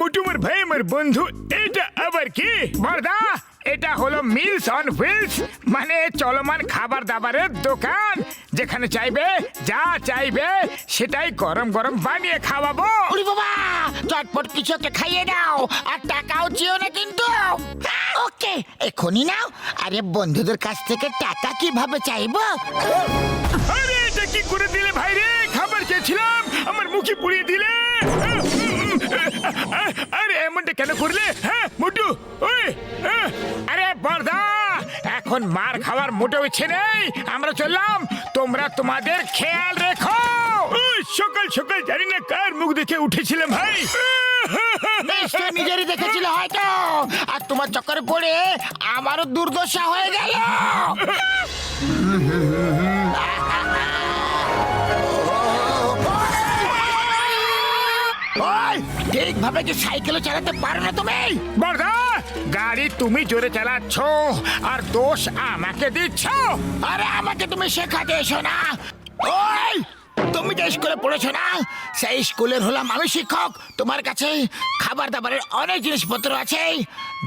মোটুমার ভাই আমার বন্ধু, এটা আবার কি? বড়দা, এটা হলো মিলস অন হুইলস, মানে চলমান খাবার দাবারের দোকান। যেখানে চাইবে যা চাইবে সেটাই গরম গরম বানিয়ে খাওয়াবো। ওরে বাবা, চটপট কিছু একটা খাইয়ে দাও, আর টাকাও চেও না কিন্তু। ওকে, এখনই নাও। আরে বন্ধুদের কাছ থেকে টাকা কিভাবে চাইবো? আরে এটা কি করে দিলে ভাই রে? খাবার চেয়েছিলাম, আমার মুখে পুড়িয়ে দিলে। আরে এমনটা কেন করলে? হ্যাঁ মোটু, ওই আরে বড়দা, এখন মার খাওয়ার মোটেও ইচ্ছে নেই। আমরা চললাম, তোমরা তোমাদের খেয়াল রেখো। সকাল সকাল জানি না কার মুখ দেখে উঠেছিলাম ভাই। নিশ্চয় নিজেরই দেখেছিল হয়তো, আর তোমার চক্করে পড়ে আমারও দুর্দশা হয়ে গেল। ঠিকভাবে কি সাইকেলও চালাতে পারো না তুমি? বড়দা, গাড়ি তুমি জোরে চালাচ্ছ আর দোষ আমাকে দিচ্ছ। আরে আমাকে তুমি শেখাতে এসো না। ওই, তুমি যে স্কুলে পড়েছো না, সেই স্কুলের হলাম আমি শিক্ষক। তোমার কাছে খাবার দাবারের অনেক জিনিসপত্র আছে,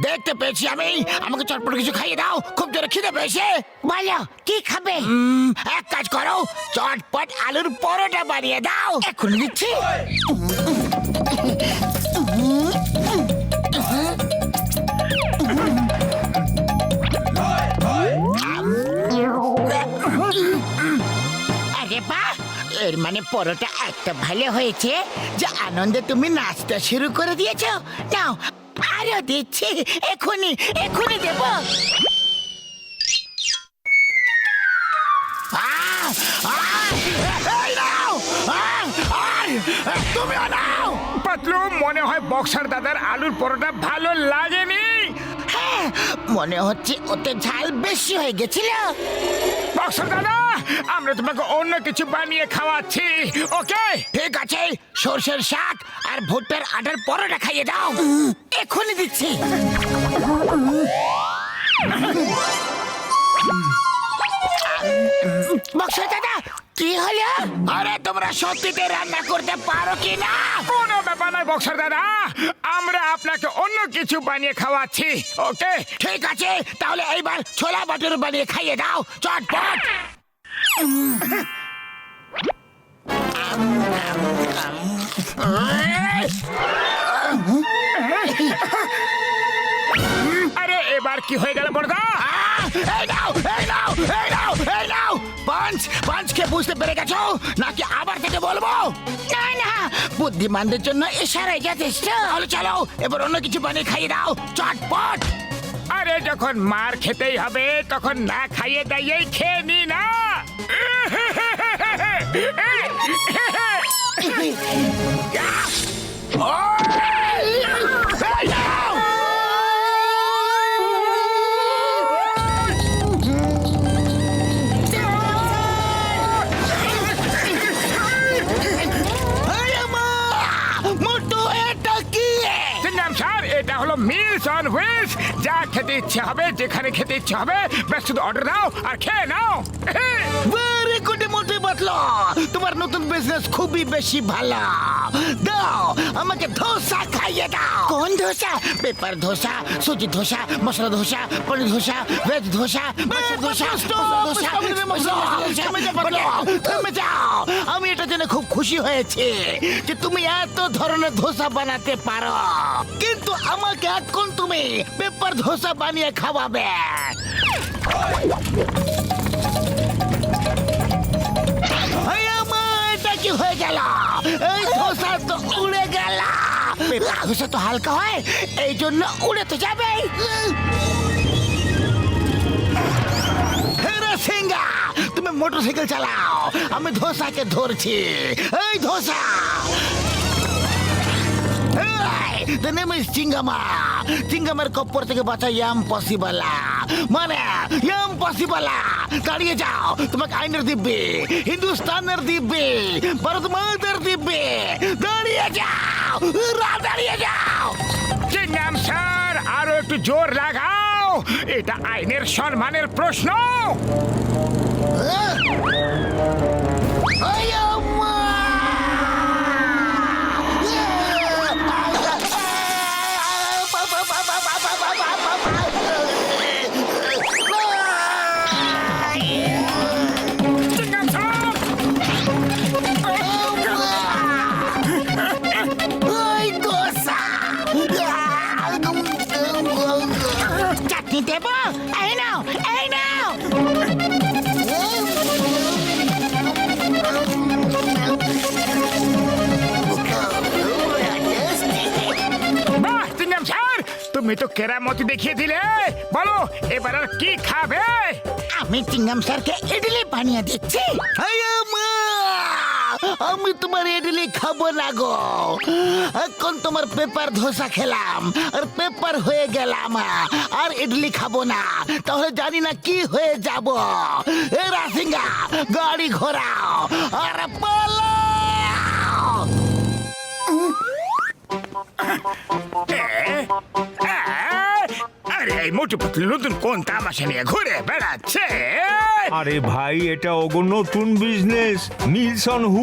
দেখতে পেয়েছি আমি। আমাকে চটপট কিছু খাইয়ে দাও, খুব জোরে খিদে পেয়েছে। বলো কি খাবে? এক কাজ করো, চটপট আলুর পরোটা বানিয়ে দাও। এখন দিচ্ছি। আরে বাহ, এর মানে পরোটা একটা ভালো হয়েছে যে আনন্দে তুমি নাচতে শুরু করে দিয়েছো। নাও আরো দিচ্ছি, এখনই এখনই দেব। তুমি নাও। পাতলু, মনে হয় বক্সার দাদার আলুর পরোটা ভালো লাগেনি। হ্যাঁ, মনে হচ্ছে ওতে ঝাল বেশি হয়ে গেছিল। বক্সার দাদা, আমরা তোমাকে অন্য কিছু বানিয়ে খাওয়াচ্ছি, ওকে? ঠিক আছে, সর্ষের শাক আর ভুট্টার আটার পরোটা খাইয়ে দাও। এখনই দিচ্ছি। বক্সা দাদা, কি হলো? আরে তোমরা সত্যিতে রান্না করতে পারো কি না? কোনো ব্যাপার নয় বক্সার দাদা, আমরা আপনাকে অন্য কিছু বানিয়ে খাওয়াচ্ছি, ওকে? ঠিক আছে, তাহলে এইবার ছোলা বাটুর বানিয়ে খাইয়ে দাও, চটপট। আরে এবার কি হয়ে গেল বড়দা? এই নাও, এই নাও, এই নাও, এই নাও। পাঁচকে বুঝতে পেরে গেছো নাকি আবার থেকে বলবো? না না, বুদ্ধিমানদের জন্য ইশারাই যথেষ্ট। তাহলে চলো, এবার অন্য কিছু বানিয়ে খাইয়ে দাও, চটপট। আরে যখন মার খেতেই হবে তখন না খাইয়ে দাইয়েই খেয়ে নি না। এই নাও। স্যার, এটা হলো মিলস অন হুইলস। যা খেতে ইচ্ছে হবে, যেখানে খেতে ইচ্ছে হবে, ব্যাস শুধু অর্ডার দাও আর খেয়ে নাও। ভেরি গুড মোটে বাতলা, তোমার নতুন বিজনেস খুবই বেশি ভালো। দাও আমাকে ধোসা খাইয়ে দাও। কোন ধোসা? পেপার ধোসা, সুজি ধোসা, মশলা ধোসা, পনির ধোসা, ভেজ ধোসা, মাছের ধোসা, থেমে যাও। আমি এটা জেনে খুব খুশি হয়েছি যে তুমি এত ধরনের ধোসা বানাতে পারো, কিন্তু আমাকে এখন তুমি পেপার ধোসা বানিয়ে খাওয়াবে। এটা কি হয়ে গেল? এই ধোসা তো উড়ে গেল। পেপার ধোসা তো হালকা হয়, এই জন্য উড়ে তো যাবে। সিংহা, তুমি মোটরসাইকেল চালাও, আমি ধোসাকে ধরছি। এই ধোসা, the name is চিঙ্গামা। চিঙ্গামের কপ্পর থেকে বাঁচা ইম্পসিবল, মানে ইম্পসিবল। দাঁড়িয়ে যাও, তোমাকে আইনের দিব্যি, হিন্দুস্তানের দিব্যি, ভারত মাতার দিব্যি। দাঁড়িয়ে যাও, দাঁড়িয়ে যাও। চিংগাম স্যার, আরো একটু জোর লাগাও। এটা আইনের সম্মানের প্রশ্ন। ওই আম্মা! চিংগাম সাহেব! ওই দোসা! চাটনি দেব? এই নাও, এই নাও! বাহ চিংগাম স্যার, তুমি তো কেরামতি দেখিয়ে দিলে। বলো এবার আর কি খাবে? আমি চিংগাম স্যারকে ইডলি বানিয়ে দিচ্ছি। আমি তোমার ইডলি খাবো না গো, এখন তোমার পেপার ধোসা খেলাম আর পেপার হয়ে গেলাম, আর ইডলি খাবো না। তাহলে জানি না কি হয়ে যাব। এ রাসিঙ্গা, গাড়ি ঘোরাও আর পালাও। আরে এই মোটু পাতলু নতুন কোন তামাশা নিয়ে ঘুরে বেড়াচ্ছে? আরে ভাই, এটা ওগো নতুন বিজনেস, মিলসন হু